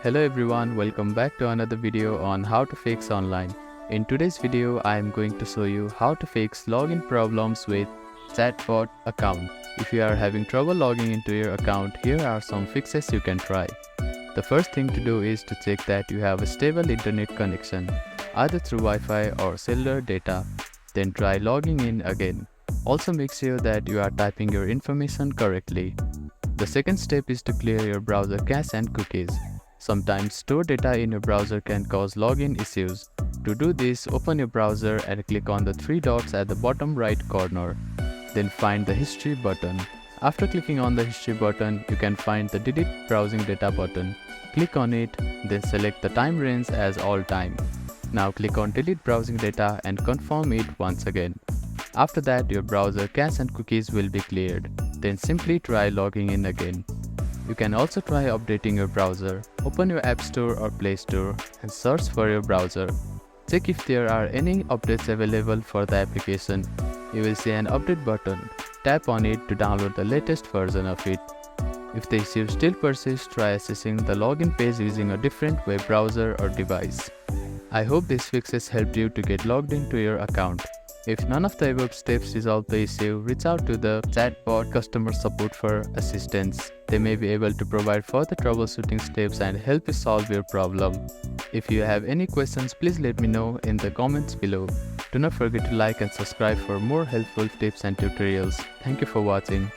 Hello everyone, welcome back to another video on how to fix online. In today's video, I am going to show you how to fix login problems with Chatbot account. If you are having trouble logging into your account, here are some fixes you can try. The first thing to do is to check that you have a stable internet connection, either through Wi-Fi or cellular data. Then try logging in again. Also make sure that you are typing your information correctly. The second step is to clear your browser cache and cookies. Sometimes stored data in your browser can cause login issues. To do this, open your browser and click on the three dots at the bottom right corner. Then find the History button. After clicking on the History button, you can find the Delete Browsing Data button. Click on it, then select the time range as all time. Now click on Delete Browsing Data and confirm it once again. After that, your browser cache and cookies will be cleared. Then simply try logging in again. You can also try updating your browser. Open your App Store or Play Store and search for your browser. Check if there are any updates available for the application. You will see an update button. Tap on it to download the latest version of it. If the issue still persists, try accessing the login page using a different web browser or device. I hope these fixes helped you to get logged into your account. If none of the above steps resolve the issue, reach out to the Chatbot customer support for assistance. They may be able to provide further troubleshooting steps and help you solve your problem. If you have any questions, please let me know in the comments below. Do not forget to like and subscribe for more helpful tips and tutorials. Thank you for watching.